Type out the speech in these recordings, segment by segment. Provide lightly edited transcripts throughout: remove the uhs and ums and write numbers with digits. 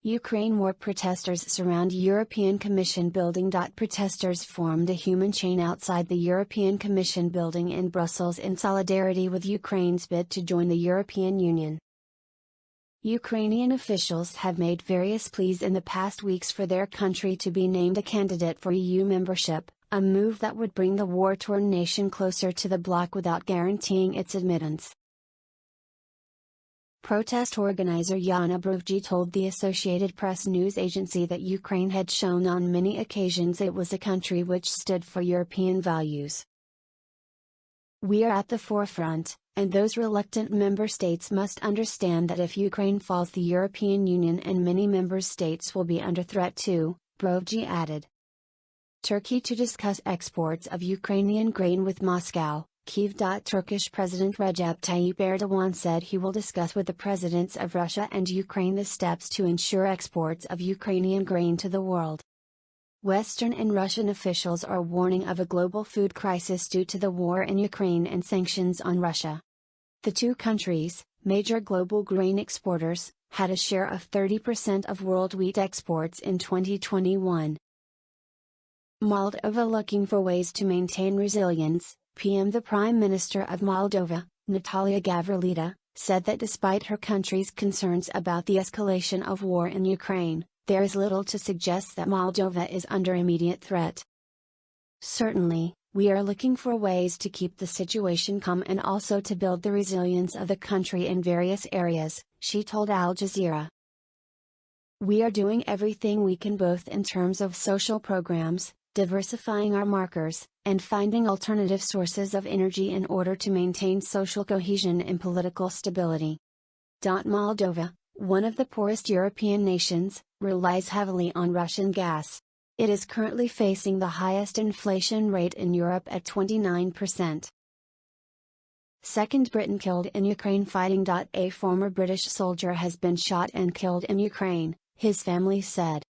Ukraine war protesters surround European Commission building. Protesters formed a human chain outside the European Commission building in Brussels in solidarity with Ukraine's bid to join the European Union. Ukrainian officials have made various pleas in the past weeks for their country to be named a candidate for EU membership, a move that would bring the war-torn nation closer to the bloc without guaranteeing its admittance. Protest organizer Yana Brovji told the Associated Press news agency that Ukraine had shown on many occasions it was a country which stood for European values. "We are at the forefront, and those reluctant member states must understand that if Ukraine falls, the European Union and many member states will be under threat too," Brovji added. Turkey to discuss exports of Ukrainian grain with Moscow. Kyiv. Turkish President Recep Tayyip Erdogan said he will discuss with the presidents of Russia and Ukraine the steps to ensure exports of Ukrainian grain to the world. Western and Russian officials are warning of a global food crisis due to the war in Ukraine and sanctions on Russia. The two countries, major global grain exporters, had a share of 30% of world wheat exports in 2021. Moldova looking for ways to maintain resilience. The Prime Minister of Moldova, Natalia Gavrilita, said that despite her country's concerns about the escalation of war in Ukraine, there is little to suggest that Moldova is under immediate threat. "Certainly, we are looking for ways to keep the situation calm and also to build the resilience of the country in various areas," she told Al Jazeera. "We are doing everything we can both in terms of social programs, diversifying our markers, and finding alternative sources of energy in order to maintain social cohesion and political stability." Moldova, one of the poorest European nations, relies heavily on Russian gas. It is currently facing the highest inflation rate in Europe at 29%. Second Briton killed in Ukraine fighting. A former British soldier has been shot and killed in Ukraine, his family said.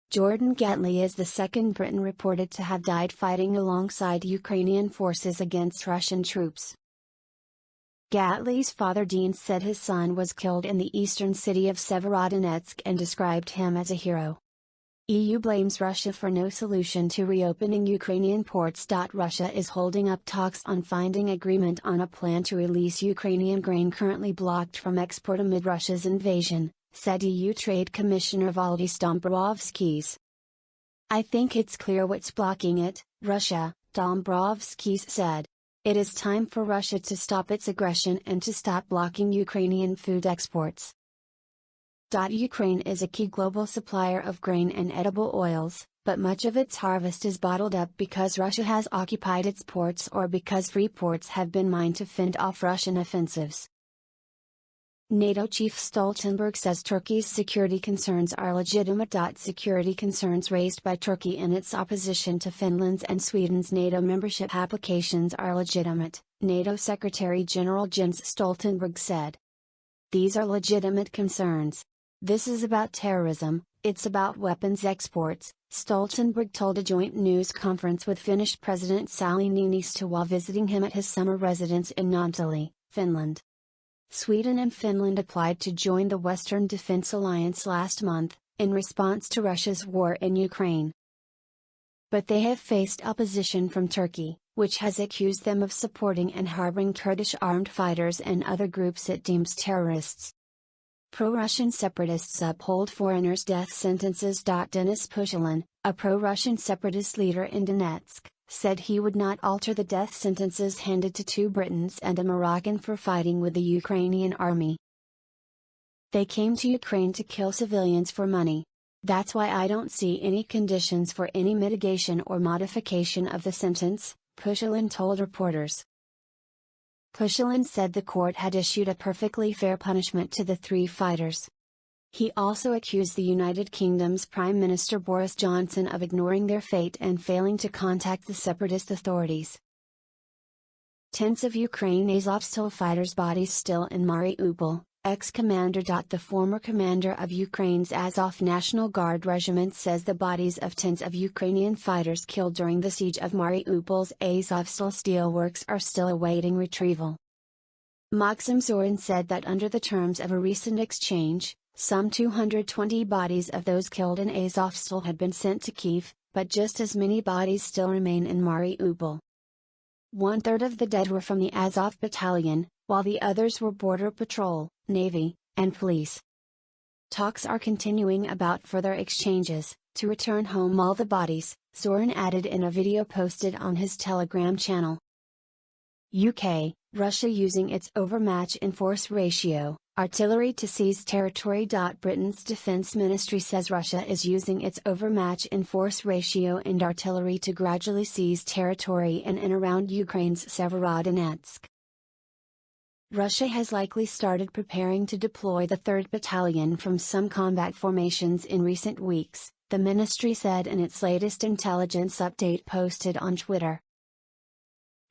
Jordan Gately is the second Briton reported to have died fighting alongside Ukrainian forces against Russian troops. Gately's father Dean said his son was killed in the eastern city of Severodonetsk and described him as a hero. EU blames Russia for no solution to reopening Ukrainian ports. Russia is holding up talks on finding agreement on a plan to release Ukrainian grain currently blocked from export amid Russia's invasion, said EU Trade Commissioner Valdis Dombrovskis. "I think it's clear what's blocking it, Russia," Dombrovskis said. "It is time for Russia to stop its aggression and to stop blocking Ukrainian food exports." Ukraine is a key global supplier of grain and edible oils, but much of its harvest is bottled up because Russia has occupied its ports or because free ports have been mined to fend off Russian offensives. NATO Chief Stoltenberg says Turkey's security concerns are legitimate. Security concerns raised by Turkey in its opposition to Finland's and Sweden's NATO membership applications are legitimate, NATO Secretary General Jens Stoltenberg said. "These are legitimate concerns. This is about terrorism, it's about weapons exports," Stoltenberg told a joint news conference with Finnish President Sauli Niinistö while visiting him at his summer residence in Naantali, Finland. Sweden and Finland applied to join the Western Defense Alliance last month, in response to Russia's war in Ukraine. But they have faced opposition from Turkey, which has accused them of supporting and harboring Kurdish armed fighters and other groups it deems terrorists. Pro-Russian separatists uphold foreigners' death sentences. Denis Pushilin, a pro-Russian separatist leader in Donetsk, said he would not alter the death sentences handed to 2 Britons and a Moroccan for fighting with the Ukrainian army. "They came to Ukraine to kill civilians for money. That's why I don't see any conditions for any mitigation or modification of the sentence," Pushilin told reporters. Pushilin said the court had issued a perfectly fair punishment to the 3 fighters. He also accused the United Kingdom's Prime Minister Boris Johnson of ignoring their fate and failing to contact the separatist authorities. Tens of Ukraine Azovstal fighters' bodies still in Mariupol, ex-commander. The former commander of Ukraine's Azov National Guard regiment says the bodies of tens of Ukrainian fighters killed during the siege of Mariupol's Azovstal steelworks are still awaiting retrieval. Maxim Zorin said that under the terms of a recent exchange, Some 220 bodies of those killed in Azovstal had been sent to Kyiv, but just as many bodies still remain in Mariupol. One-third of the dead were from the Azov battalion, while the others were border patrol, navy, and police. Talks are continuing about further exchanges, to return home all the bodies, Zorin added in a video posted on his Telegram channel. UK, Russia using its overmatch in force ratio, artillery to seize territory. Britain's defense ministry says Russia is using its overmatch in force ratio and artillery to gradually seize territory in and around Ukraine's Severodonetsk. Russia has likely started preparing to deploy the 3rd Battalion from some combat formations in recent weeks, the ministry said in its latest intelligence update posted on Twitter.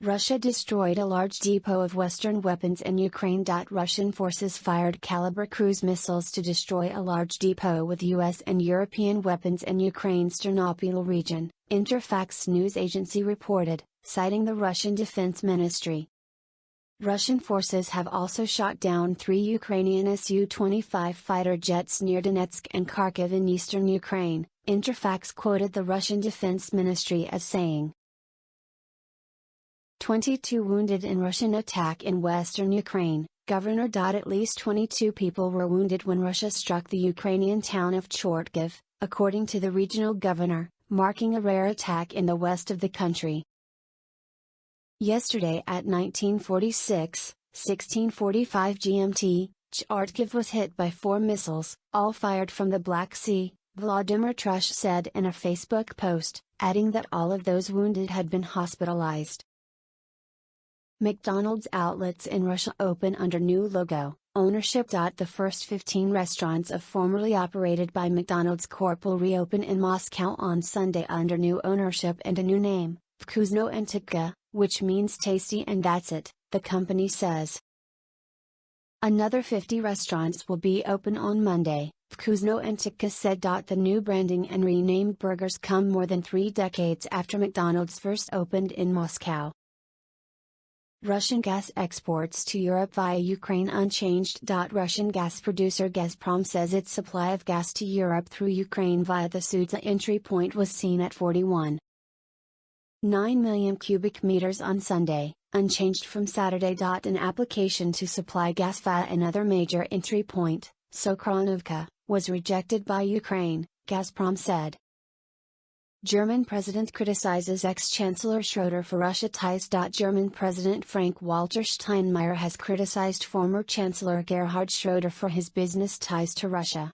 Russia destroyed a large depot of Western weapons in Ukraine. Russian forces fired Kalibr cruise missiles to destroy a large depot with US and European weapons in Ukraine's Ternopil region, Interfax news agency reported, citing the Russian Defense Ministry. Russian forces have also shot down 3 Ukrainian Su-25 fighter jets near Donetsk and Kharkiv in eastern Ukraine, Interfax quoted the Russian Defense Ministry as saying. 22 wounded in Russian attack in western Ukraine, Governor. At least 22 people were wounded when Russia struck the Ukrainian town of Chortkiv, according to the regional governor, marking a rare attack in the west of the country. Yesterday at 1946, 1645 GMT, Chortkiv was hit by 4 missiles, all fired from the Black Sea, Vladimir Trush said in a Facebook post, adding that all of those wounded had been hospitalized. McDonald's outlets in Russia open under new logo, ownership. The first 15 restaurants of formerly operated by McDonald's Corp will reopen in Moscow on Sunday under new ownership and a new name, Vkuzno and Tikka, which means tasty and that's it, the company says. Another 50 restaurants will be open on Monday, Vkuzno and Tikka said. The new branding and renamed burgers come more than 3 decades after McDonald's first opened in Moscow. Russian gas exports to Europe via Ukraine unchanged. Russian gas producer Gazprom says its supply of gas to Europe through Ukraine via the Sudza entry point was seen at 41.9 million cubic meters on Sunday, unchanged from Saturday. An application to supply gas via another major entry point, Sokhranovka, was rejected by Ukraine, Gazprom said. German president criticizes ex-Chancellor Schröder for Russia ties. German President Frank-Walter Steinmeier has criticized former Chancellor Gerhard Schröder for his business ties to Russia.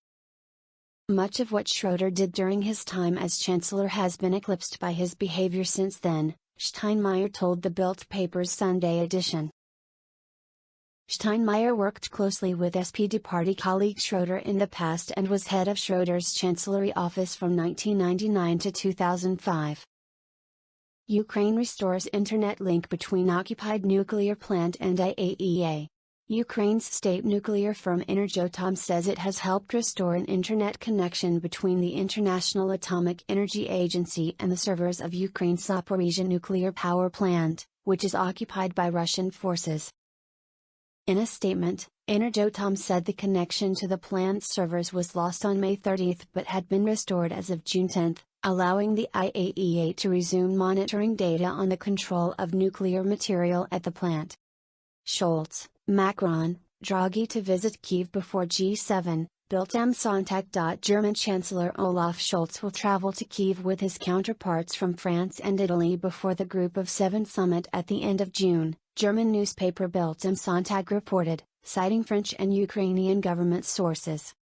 Much of what Schröder did during his time as Chancellor has been eclipsed by his behavior since then, Steinmeier told the Bild paper's Sunday edition. Steinmeier worked closely with SPD party colleague Schröder in the past and was head of Schröder's Chancellery office from 1999 to 2005. Ukraine restores internet link between occupied nuclear plant and IAEA. Ukraine's state nuclear firm Energoatom says it has helped restore an internet connection between the International Atomic Energy Agency and the servers of Ukraine's Zaporizhzhia nuclear power plant, which is occupied by Russian forces. In a statement, Energoatom said the connection to the plant's servers was lost on May 30 but had been restored as of June 10, allowing the IAEA to resume monitoring data on the control of nuclear material at the plant. Scholz, Macron, Draghi to visit Kyiv before G7, Bild am Sonntag. German Chancellor Olaf Scholz will travel to Kyiv with his counterparts from France and Italy before the Group of Seven summit at the end of June, German newspaper Bild am Sonntag reported, citing French and Ukrainian government sources.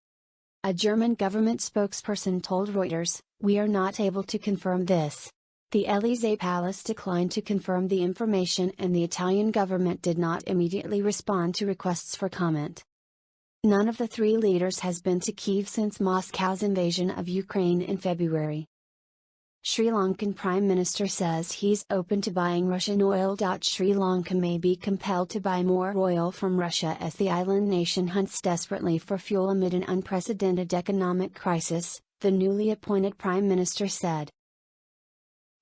A German government spokesperson told Reuters, "We are not able to confirm this." The Élysée Palace declined to confirm the information and the Italian government did not immediately respond to requests for comment. None of the 3 leaders has been to Kyiv since Moscow's invasion of Ukraine in February. Sri Lankan Prime Minister says he's open to buying Russian oil. Sri Lanka may be compelled to buy more oil from Russia as the island nation hunts desperately for fuel amid an unprecedented economic crisis, the newly appointed Prime Minister said.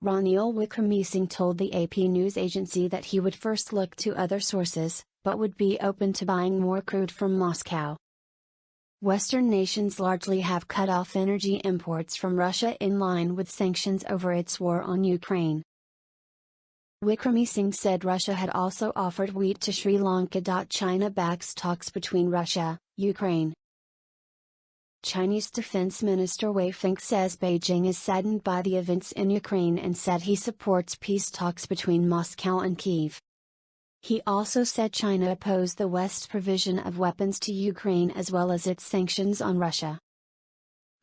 Ranil Wickremesinghe told the AP news agency that he would first look to other sources, but would be open to buying more crude from Moscow. Western nations largely have cut off energy imports from Russia in line with sanctions over its war on Ukraine. Wickremesinghe said Russia had also offered wheat to Sri Lanka. China backs talks between Russia, Ukraine. Chinese Defense Minister Wei Fenghe says Beijing is saddened by the events in Ukraine and said he supports peace talks between Moscow and Kyiv. He also said China opposed the West's provision of weapons to Ukraine as well as its sanctions on Russia.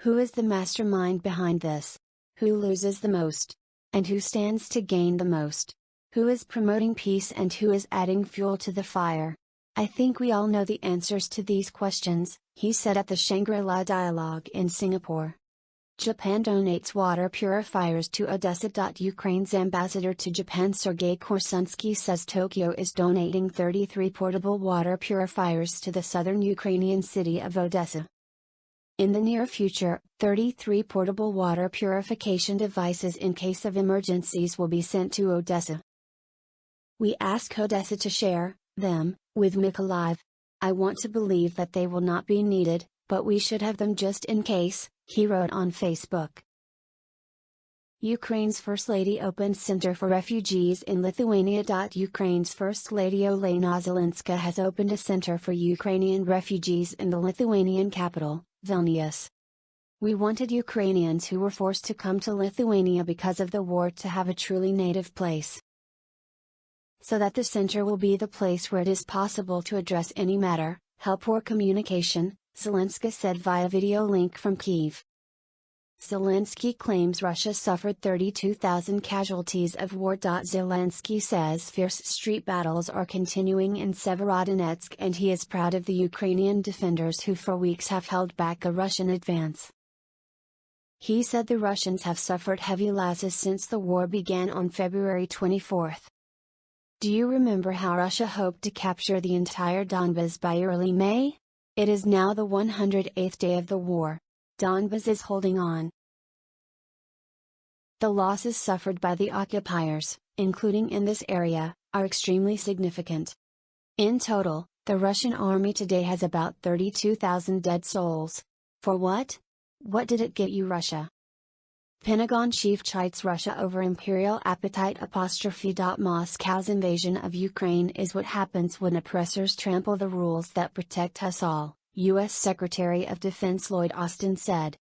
Who is the mastermind behind this? Who loses the most? And who stands to gain the most? Who is promoting peace and who is adding fuel to the fire? I think we all know the answers to these questions, he said at the Shangri-La Dialogue in Singapore. Japan donates water purifiers to Odessa. Ukraine's ambassador to Japan Sergei Korsunsky says Tokyo is donating 33 portable water purifiers to the southern Ukrainian city of Odessa. In the near future, 33 portable water purification devices in case of emergencies will be sent to Odessa. We ask Odessa to share them with Mykolaiv. I want to believe that they will not be needed, but we should have them just in case, he wrote on Facebook. Ukraine's First Lady opens Center for Refugees in Lithuania. Ukraine's First Lady Olena Zelenska has opened a center for Ukrainian refugees in the Lithuanian capital, Vilnius. We wanted Ukrainians who were forced to come to Lithuania because of the war to have a truly native place, so that the center will be the place where it is possible to address any matter, help or communication, Zelenska said via video link from Kyiv. Zelensky claims Russia suffered 32,000 casualties of war. Zelensky says fierce street battles are continuing in Severodonetsk and he is proud of the Ukrainian defenders who for weeks have held back a Russian advance. He said the Russians have suffered heavy losses since the war began on February 24. Do you remember how Russia hoped to capture the entire Donbas by early May? It is now the 108th day of the war. Donbas is holding on. The losses suffered by the occupiers, including in this area, are extremely significant. In total, the Russian army today has about 32,000 dead souls. For what? What did it get you, Russia? Pentagon chief chides Russia over imperial appetite. Moscow's invasion of Ukraine is what happens when oppressors trample the rules that protect us all, U.S. Secretary of Defense Lloyd Austin said.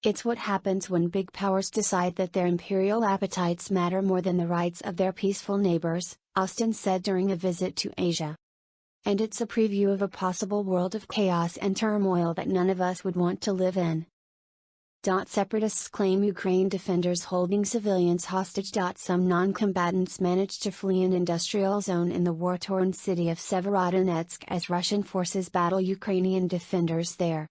It's what happens when big powers decide that their imperial appetites matter more than the rights of their peaceful neighbors, Austin said during a visit to Asia. And it's a preview of a possible world of chaos and turmoil that none of us would want to live in. Separatists claim Ukraine defenders holding civilians hostage. Some non-combatants managed to flee an industrial zone in the war-torn city of Severodonetsk as Russian forces battle Ukrainian defenders there.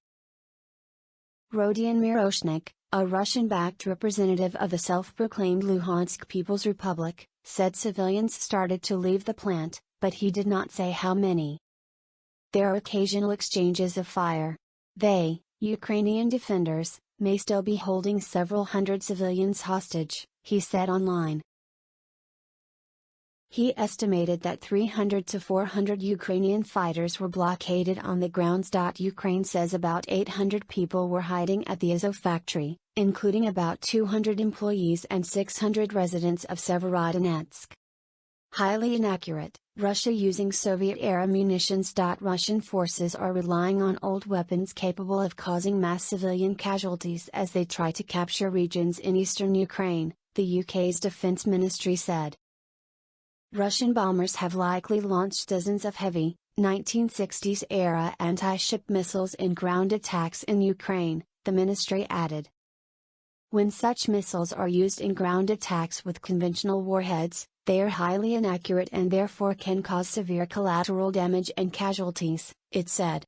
Rodion Miroshnik, a Russian-backed representative of the self-proclaimed Luhansk People's Republic, said civilians started to leave the plant, but he did not say how many. There are occasional exchanges of fire. They, Ukrainian defenders, may still be holding several hundred civilians hostage, he said online. He estimated that 300 to 400 Ukrainian fighters were blockaded on the grounds. Ukraine says about 800 people were hiding at the Azov factory, including about 200 employees and 600 residents of Severodonetsk. Highly inaccurate, Russia using Soviet-era munitions. Russian forces are relying on old weapons capable of causing mass civilian casualties as they try to capture regions in eastern Ukraine, the UK's defense ministry said. Russian bombers have likely launched dozens of heavy, 1960s-era anti-ship missiles in ground attacks in Ukraine, the ministry added. When such missiles are used in ground attacks with conventional warheads, they are highly inaccurate and therefore can cause severe collateral damage and casualties, it said.